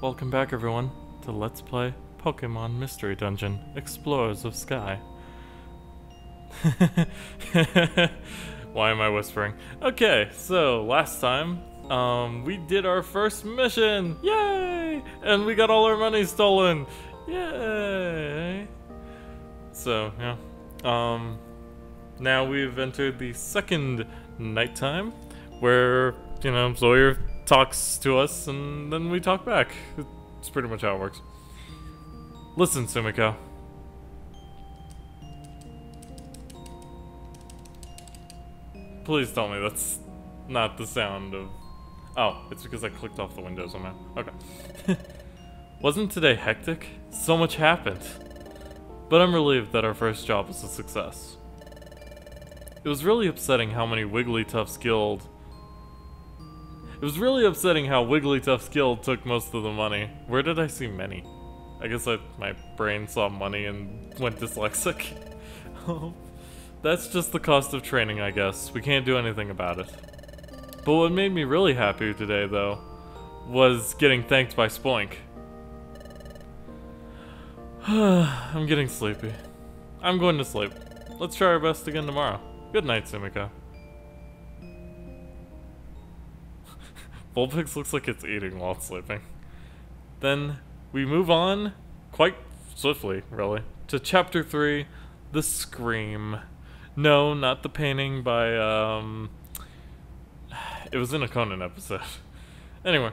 Welcome back everyone to Let's Play Pokemon Mystery Dungeon Explorers of Sky. Why am I whispering? Okay, so last time we did our first mission! Yay! And we got all our money stolen! Yay! So, yeah. Now we've entered the second nighttime where, you know, Zoya talks to us and then we talk back. It's pretty much how it works. Listen, Sumiko. Please tell me that's not the sound of... Oh, it's because I clicked off the window somehow. Okay. Wasn't today hectic? So much happened. But I'm relieved that our first job was a success. It was really upsetting how many Wigglytuff's Guild... It was really upsetting how Wigglytuff's Guild took most of the money. Where did I see many? I guess my brain saw money and went dyslexic. That's just the cost of training, I guess. We can't do anything about it. But what made me really happy today, though, was getting thanked by Spoink. I'm getting sleepy. I'm going to sleep. Let's try our best again tomorrow. Good night, Sumiko. Vulpix looks like it's eating while it's sleeping. Then we move on, quite swiftly, really, to Chapter 3, The Scream. No, not the painting by, it was in a Conan episode. Anyway.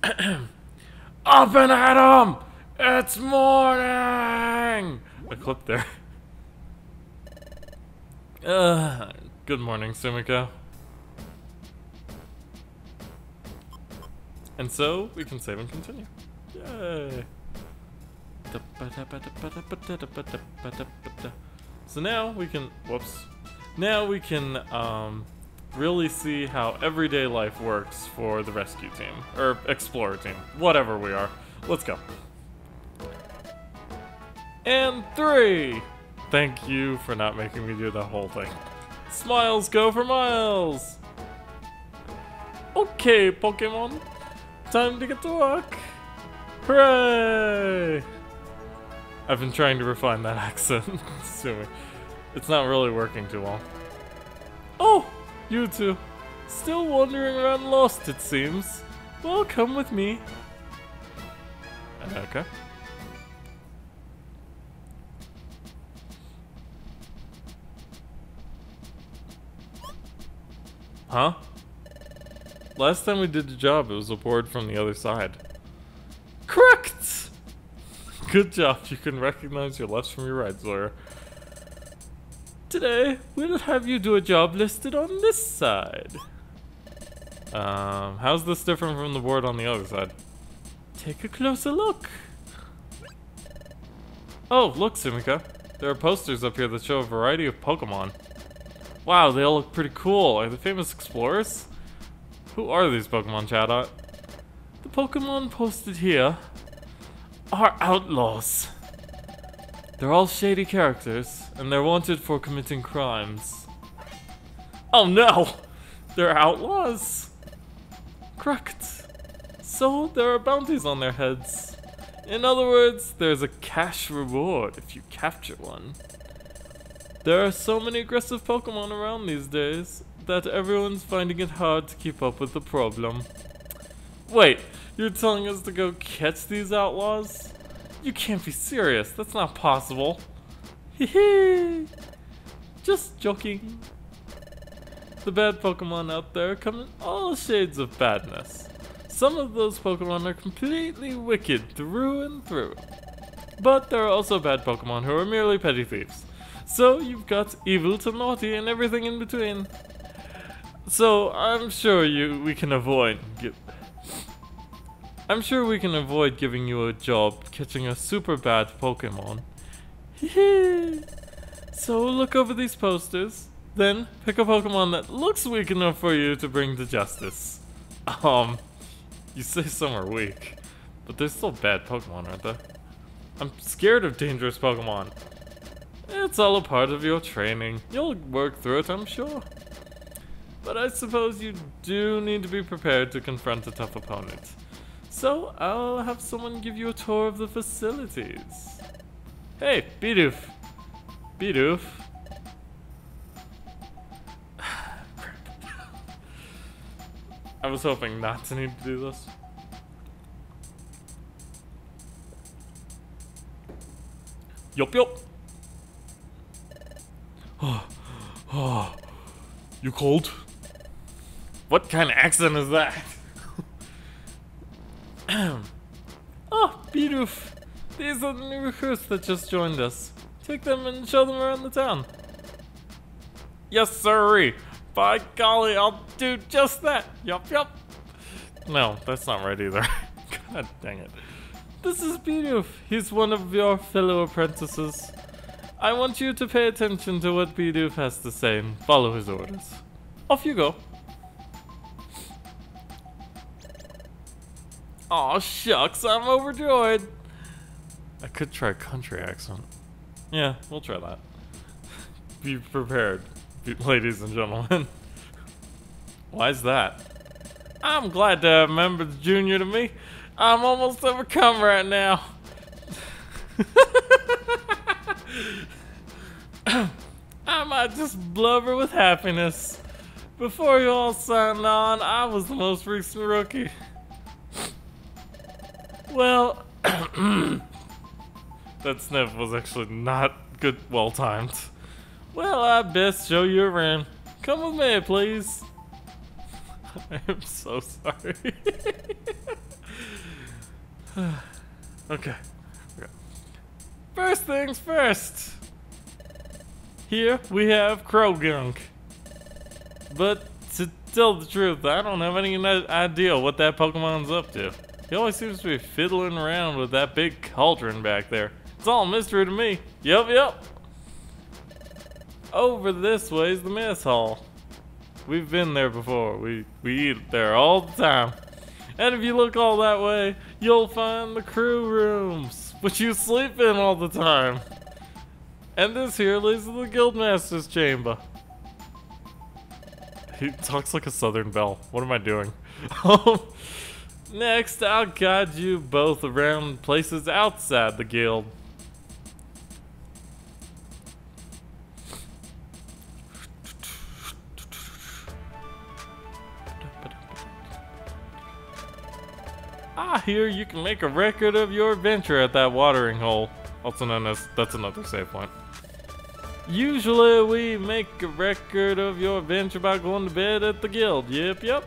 Up and at 'em! It's morning! A clip there. Good morning, Sumiko. And so, we can save and continue. Yay! So now we can, whoops. Now we can, really see how everyday life works for the rescue team. Or explorer team. Whatever we are. Let's go. And 3! Thank you for not making me do the whole thing. Smiles go for miles! Okay, Pokemon. Time to get to work! Hooray! I've been trying to refine that accent, assuming. It's not really working too well. Oh! You two. Still wandering around lost, it seems. Well, come with me. Okay. Huh? Last time we did the job, it was a board from the other side. Correct! Good job, you can recognize your lefts from your rights, Zoya. Today, we'll have you do a job listed on this side. How's this different from the board on the other side? Take a closer look. Oh, look, Sumiko. There are posters up here that show a variety of Pokemon. Wow, they all look pretty cool. Are they famous explorers? Who are these Pokemon, Chatot? The Pokemon posted here are outlaws. They're all shady characters, and they're wanted for committing crimes. Oh no! They're outlaws! Correct. So, there are bounties on their heads. In other words, there's a cash reward if you capture one. There are so many aggressive Pokemon around these days that everyone's finding it hard to keep up with the problem. Wait, you're telling us to go catch these outlaws? You can't be serious, that's not possible. Hehe. Just joking. The bad Pokemon out there come in all shades of badness. Some of those Pokemon are completely wicked through and through. But there are also bad Pokemon who are merely petty thieves. So you've got evil to naughty and everything in between. So I'm sure we can avoid giving you a job catching a super bad Pokemon. Hehe. So look over these posters, then pick a Pokemon that looks weak enough for you to bring to justice. You say some are weak, but they're still bad Pokemon, aren't they? I'm scared of dangerous Pokemon. It's all a part of your training. You'll work through it, I'm sure. but I suppose you do need to be prepared to confront a tough opponent. So I'll have someone give you a tour of the facilities. Hey, Bidoof. Bidoof. I was hoping not to need to do this. Yup, yup. Oh, you cold? What kind of accent is that? Oh, Bidoof. These are the new recruits that just joined us. Take them and show them around the town. Yes, sirree. By golly, I'll do just that. Yup, yup. No, that's not right either. God dang it. This is Bidoof. He's one of your fellow apprentices. I want you to pay attention to what Bidoof has to say and follow his orders. Off you go. Aw, shucks, I'm overjoyed. I could try a country accent. Yeah, we'll try that. Be prepared, ladies and gentlemen. Why's that? I'm glad to have members junior to me. I'm almost overcome right now. I might just blubber with happiness. Before you all signed on, I was the most recent rookie. Well, that sniff was actually not good, well timed. Well, I best show you around. Come with me, please. I am so sorry. Okay. First things first. Here we have Krogunk. But to tell the truth, I don't have any idea what that Pokemon's up to. He always seems to be fiddling around with that big cauldron back there. It's all a mystery to me. Yup. Over this way is the mess hall. We've been there before. We eat there all the time. And if you look all that way, you'll find the crew rooms, which you sleep in all the time. And this here leads to the Guildmaster's chamber. He talks like a Southern belle. What am I doing? Next, I'll guide you both around places outside the guild. I hear you can make a record of your adventure at that watering hole. Also known as, that's another save point. Usually we make a record of your adventure by going to bed at the guild. Yep.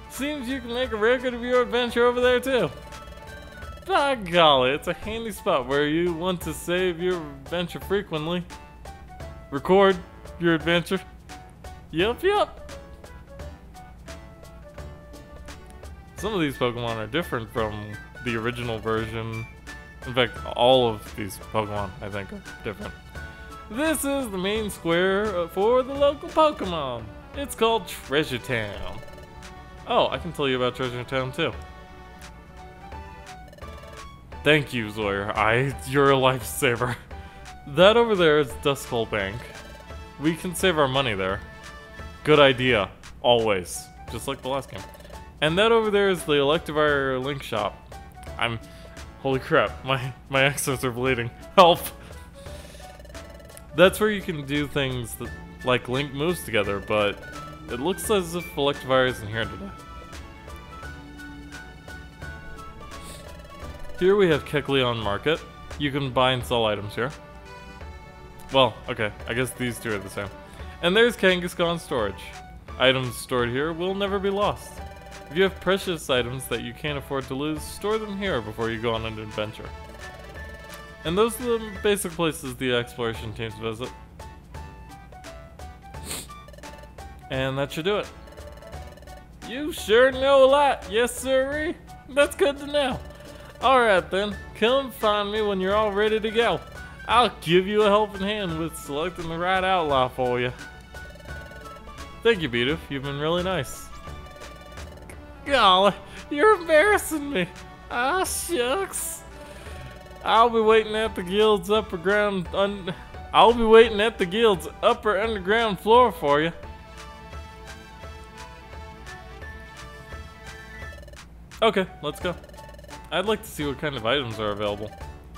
Seems you can make a record of your adventure over there too. By golly, it's a handy spot where you want to save your adventure frequently. Record your adventure. Yep. Some of these Pokemon are different from the original version. In fact, all of these Pokemon, I think, are different. This is the main square for the local Pokemon. It's called Treasure Town. Oh, I can tell you about Treasure Town too. Thank you, Zoyer. You're a lifesaver. That over there is Duskull Bank. We can save our money there. Good idea. Always. Just like the last game. And that over there is the Electivire Link Shop. Holy crap, my exos are bleeding. Help! That's where you can do things that, like link moves together, but it looks as if Electivire isn't here today. Here we have Kecleon Market. You can buy and sell items here. Well, okay, I guess these two are the same. And there's Kangaskhan Storage. Items stored here will never be lost. If you have precious items that you can't afford to lose, store them here before you go on an adventure. And those are the basic places the exploration teams visit. And that should do it. You sure know a lot, yes sirree. That's good to know. Alright then, come find me when you're all ready to go. I'll give you a helping hand with selecting the right outlaw for you. Thank you, Bidoof. You've been really nice. Golly, you're embarrassing me. Ah, shucks. I'll be waiting at the guild's upper underground floor for you. Okay, let's go. I'd like to see what kind of items are available.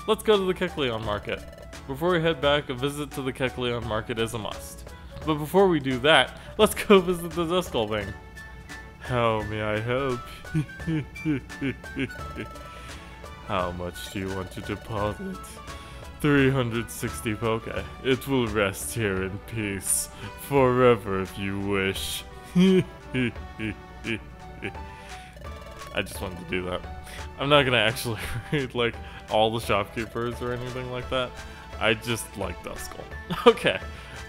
Let's go to the Kecleon Market. Before we head back, a visit to the Kecleon Market is a must. But before we do that, let's go visit the Duskull Bank. How may I help? How much do you want to deposit? 360 Poke. It will rest here in peace, forever if you wish. I just wanted to do that. I'm not gonna actually read like all the shopkeepers or anything like that. I just like Duskull. Okay.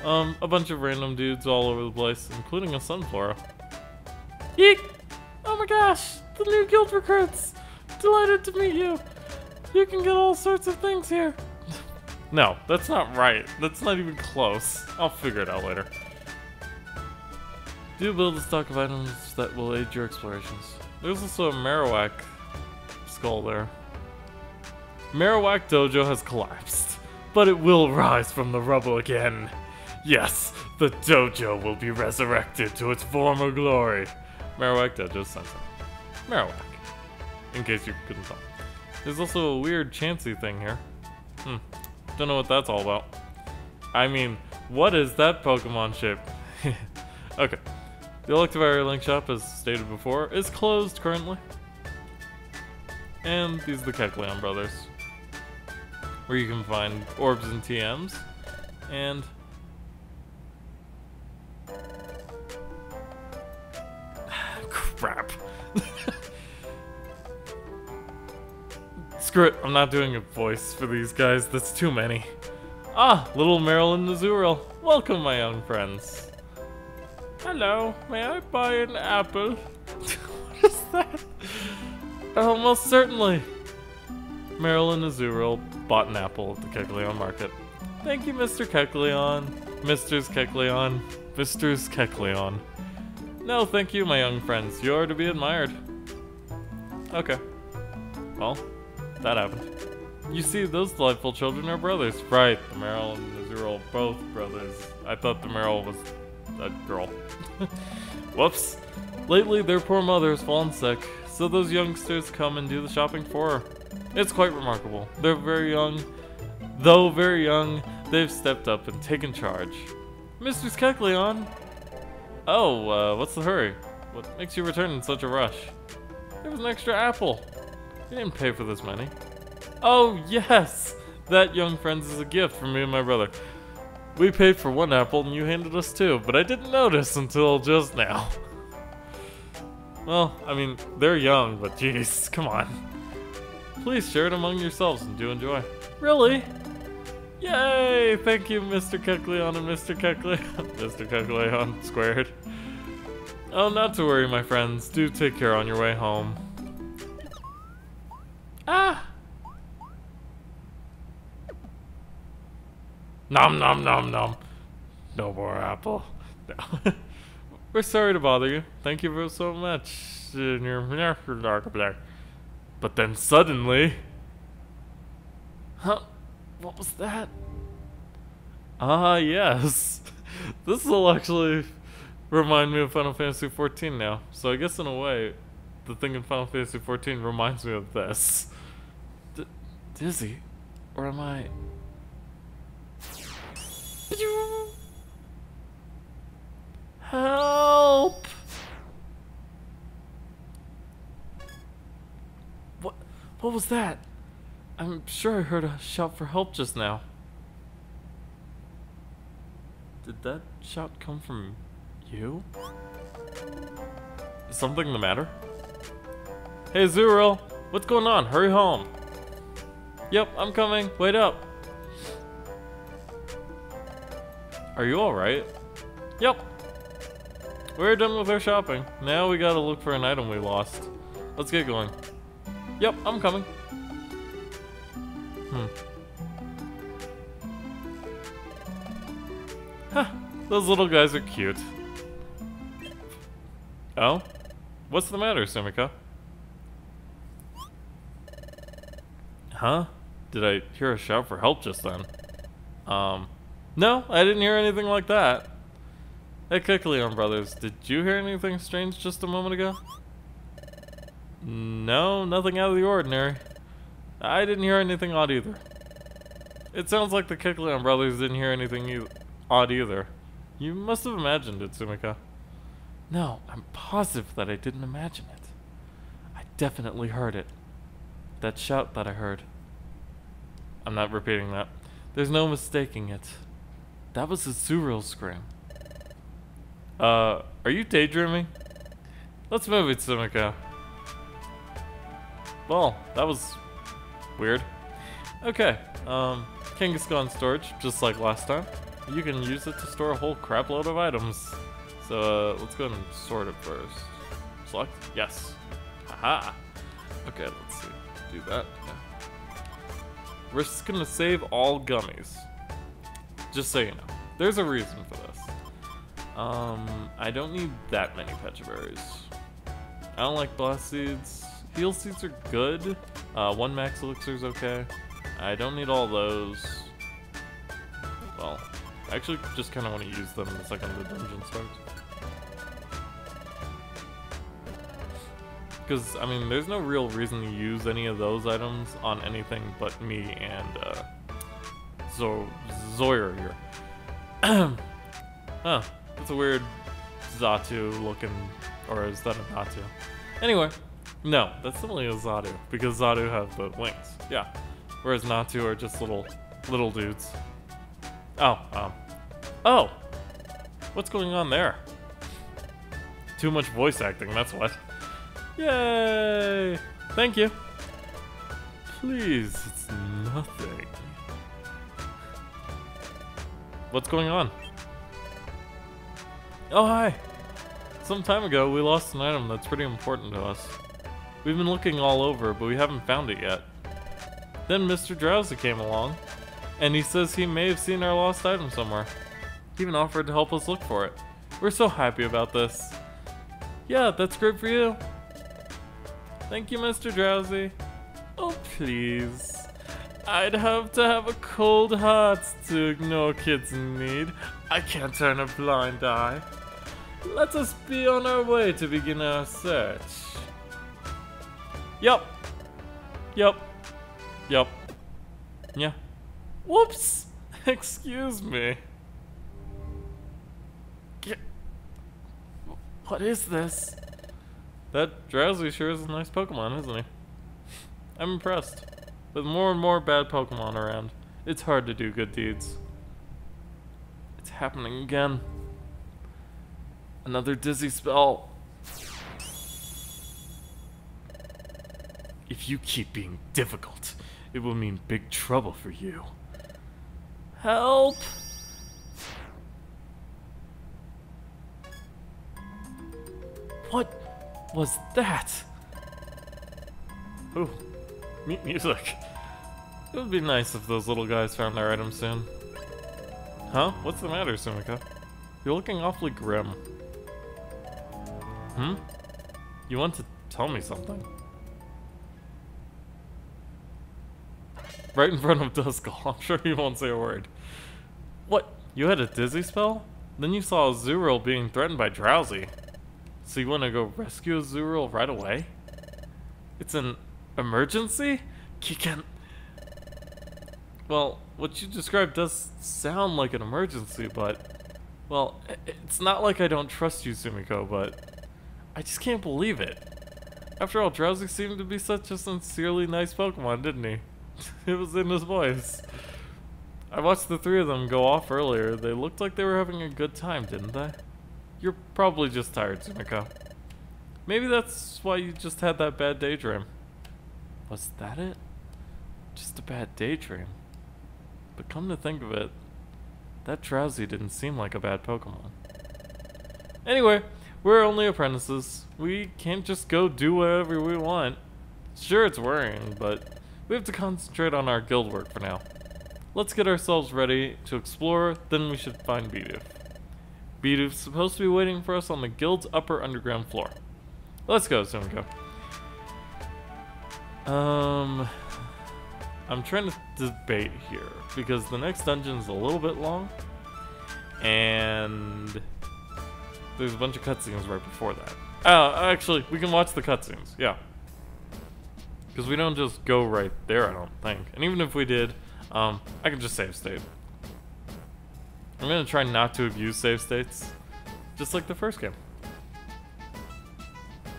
A bunch of random dudes all over the place, including a Sunflora. Eek! Oh my gosh! The new guild recruits! Delighted to meet you! You can get all sorts of things here! No, that's not right. That's not even close. I'll figure it out later. Do build a stock of items that will aid your explorations. There's also a Marowak skull there. Marowak Dojo has collapsed, but it will rise from the rubble again. Yes, the dojo will be resurrected to its former glory. Marowak Dojo Sensei. Marowak. In case you couldn't tell. There's also a weird Chansey thing here. Don't know what that's all about. I mean, what is that Pokemon shape? Okay. The Electivire Link Shop, as stated before, is closed currently. And these are the Kecleon brothers, where you can find orbs and TMs, and crap. Screw it, I'm not doing a voice for these guys, that's too many. Ah, little Marilyn Azuriel. Welcome, my young friends. Hello, may I buy an apple? What is that? Oh, most certainly. Marilyn Azuriel bought an apple at the Kecleon Market. Thank you, Mr. Kecleon. Mr. Kecleon. Mr. Kecleon. No, thank you, my young friends. You are to be admired. Okay. Well, that happened. You see, those delightful children are brothers. Right, the Meryl and the Azuriel, both brothers. I thought the Meryl was a girl. Whoops. Lately, their poor mother has fallen sick, so those youngsters come and do the shopping for her. It's quite remarkable. They're very young. Though very young, they've stepped up and taken charge. Mr. Kecleon! Oh, what's the hurry? What makes you return in such a rush? There was an extra apple. You didn't pay for this many. Oh, yes! That, young friends, is a gift from me and my brother. We paid for one apple and you handed us two, but I didn't notice until just now. Well, I mean, they're young, but jeez, come on. Please share it among yourselves and do enjoy. Really? Yay! Thank you, Mr. Kecleon and Mr. Kecleon. Mr. Kecleon squared. Oh, not to worry, my friends. Do take care on your way home. Ah! Nom nom nom nom. No more apple. No. We're sorry to bother you. Thank you so much. But then suddenly... Huh? What was that? Ah, yes. This will actually remind me of Final Fantasy XIV now. So I guess in a way, the thing in Final Fantasy XIV reminds me of this. Dizzy? Or am I... Help! What was that? I'm sure I heard a shout for help just now. Did that shout come from you? Is something the matter? Hey Zuriel, what's going on? Hurry home. Yep, I'm coming. Wait up. Are you alright? Yep. We're done with our shopping. Now we gotta look for an item we lost. Let's get going. Yep, I'm coming. Huh, those little guys are cute. Oh? What's the matter, Sumika? Huh? Did I hear a shout for help just then? No, I didn't hear anything like that. Hey, Kecleon brothers, did you hear anything strange just a moment ago? No, nothing out of the ordinary. I didn't hear anything odd either. It sounds like the Kiklan brothers didn't hear anything odd either. You must have imagined it, Sumika. No, I'm positive that I didn't imagine it. I definitely heard it. That shout that I heard. I'm not repeating that. There's no mistaking it. That was a Zuriel scream. Are you daydreaming? Let's move it, Sumika. Well, that was weird. Okay, Kangaskhan storage, just like last time. You can use it to store a whole crap load of items. So, let's go ahead and sort it first. Select? Yes. Aha! Okay, let's see. Do that. Yeah. We're just gonna save all gummies. Just so you know. There's a reason for this. I don't need that many Pecha berries. I don't like blast seeds. Heal seeds are good. 1 max elixir is okay. I don't need all those. Well, I actually just kind of want to use them the second the dungeon starts. Because, I mean, there's no real reason to use any of those items on anything but me and, Zoyer here. Huh, that's a weird Zatu looking, or is that a Natu? Anyway, no, that's definitely a Zadu, because Zadu have the wings, yeah. Whereas Natu are just little dudes. Oh, what's going on there? Too much voice acting, that's what. Yay! Thank you. Please, it's nothing. What's going on? Oh, hi! Some time ago, we lost an item that's pretty important to us. We've been looking all over, but we haven't found it yet. Then Mr. Drowsy came along, and he says he may have seen our lost item somewhere. He even offered to help us look for it. We're so happy about this. Yeah, that's great for you. Thank you, Mr. Drowsy. Oh, please. I'd have to have a cold heart to ignore kids in need. I can't turn a blind eye. Let us be on our way to begin our search. Yup. Yeah. Whoops! Excuse me. What is this? That Drowsy sure is a nice Pokemon, isn't he? I'm impressed. With more and more bad Pokemon around, it's hard to do good deeds. It's happening again. Another dizzy spell. If you keep being difficult, it will mean big trouble for you. Help! What was that? Ooh, music. It would be nice if those little guys found their items soon. Huh? What's the matter, Sumika? You're looking awfully grim. You want to tell me something? Right in front of Duskull. I'm sure he won't say a word. What? You had a dizzy spell? Then you saw a Zuriel being threatened by Drowsy. So you want to go rescue a Zuriel right away? It's an emergency? Kiken. Well, what you described does sound like an emergency, but... Well, it's not like I don't trust you, Sumiko, but... I just can't believe it. After all, Drowsy seemed to be such a sincerely nice Pokemon, didn't he? It was in his voice. I watched the three of them go off earlier. They looked like they were having a good time, didn't they? You're probably just tired, Sumiko. Maybe that's why you just had that bad daydream. Was that it? Just a bad daydream. But come to think of it, that Drowsy didn't seem like a bad Pokemon. Anyway, we're only apprentices. We can't just go do whatever we want. Sure, it's worrying, but we have to concentrate on our guild work for now. Let's get ourselves ready to explore, then we should find Bidoof. Bidoof's supposed to be waiting for us on the guild's upper underground floor. Let's go, Sumiko. I'm trying to debate here, because the next dungeon's a little bit long, and there's a bunch of cutscenes right before that. Actually, we can watch the cutscenes, yeah. Because we don't just go right there, I don't think. And even if we did, I can just save state. I'm gonna try not to abuse save states. Just like the first game.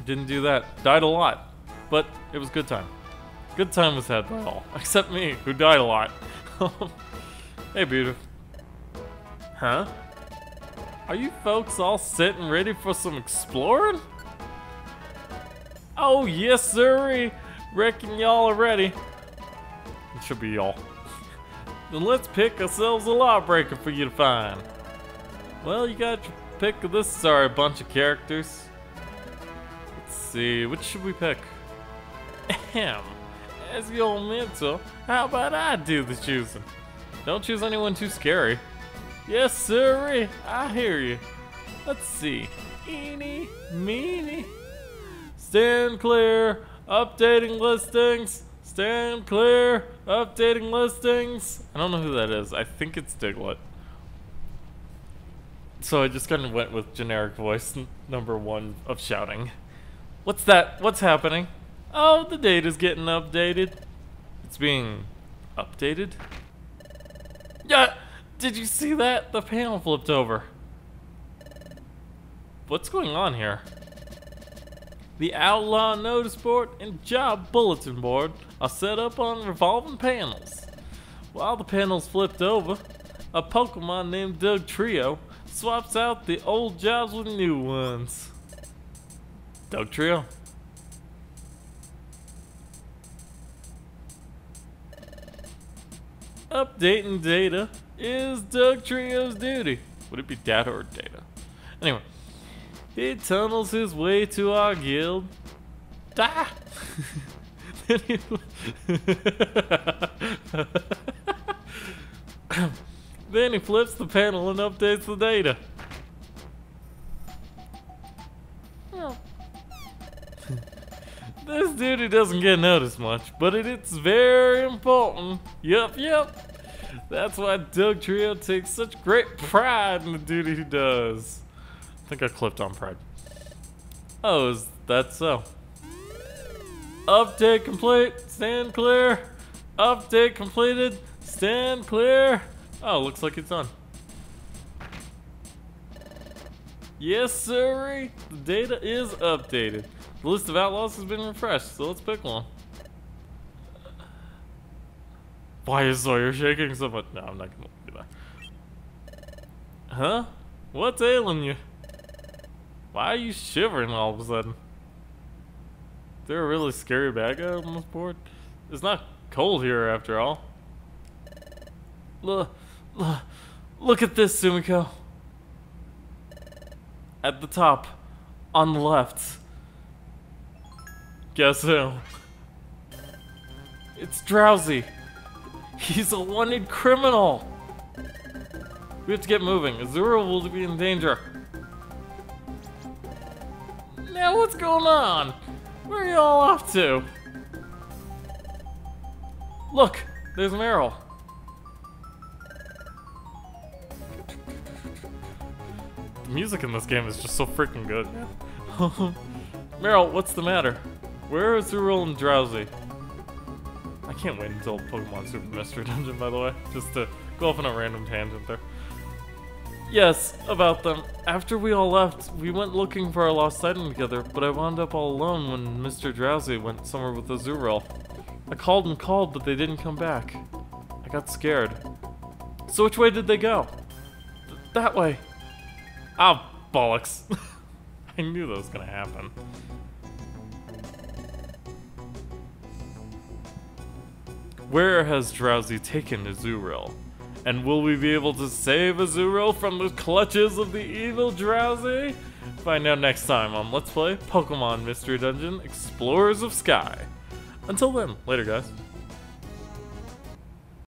Didn't do that. Died a lot. But it was good time. Good time was had by all. Except me, who died a lot. Hey, beautiful. Huh? Are you folks all sitting ready for some exploring? Oh, yes, sirree. Reckon y'all are ready. It should be y'all. Then let's pick ourselves a lawbreaker for you to find. Well, you got your pick of this sorry bunch of characters. Let's see, which should we pick? Ahem. As your mentor, how about I do the choosing? Don't choose anyone too scary. Yes, sirree, I hear you. Let's see. Eeny, meeny. Stand clear, updating listings. Stand clear, updating listings. I don't know who that is. I think it's Diglett. So I just kind of went with generic voice number 1 of shouting. What's that? What's happening? Oh, the data's getting updated. It's being updated? Yeah, did you see that? The panel flipped over. What's going on here? The Outlaw Notice Board and Job Bulletin Board are set up on revolving panels. While the panels flipped over, a Pokemon named Doug Trio swaps out the old jobs with new ones. Doug Trio. Updating data is Doug Trio's duty. Would it be data or data? Anyway, he tunnels his way to our guild. Ah! Then he flips the panel and updates the data. This duty doesn't get noticed much, but it's very important. Yup. That's why Doug Trio takes such great pride in the duty he does. I think I clipped on pride. Oh, is that so? Update complete, stand clear. Update completed, stand clear. Oh, looks like it's done. Yes, sirree, the data is updated. The list of outlaws has been refreshed, so let's pick one. Why is Sawyer shaking so much? No, I'm not gonna do that. Huh? What's ailing you? Why are you shivering all of a sudden? Is there a really scary bad guy on this board? It's not cold here after all. Look at this, Sumiko. At the top, on the left. Guess who? It's Drowsy. He's a wanted criminal. We have to get moving. Azura will be in danger. Now what's going on? Where are y'all off to? Look, there's Meryl. The music in this game is just so freaking good. Meryl, what's the matter? Where are Azurill and Drowsy? I can't wait until Pokemon Super Mystery Dungeon, by the way, just to go off on a random tangent there. Yes, about them. After we all left, we went looking for our lost item together, but I wound up all alone when Mr. Drowsy went somewhere with Azurill. I called and called, but they didn't come back. I got scared. So which way did they go? That way. Ah, bollocks. I knew that was gonna happen. Where has Drowsy taken Azurill? And will we be able to save Azurill from the clutches of the evil Drowsy? Find out next time on Let's Play Pokemon Mystery Dungeon Explorers of Sky. Until then, later guys.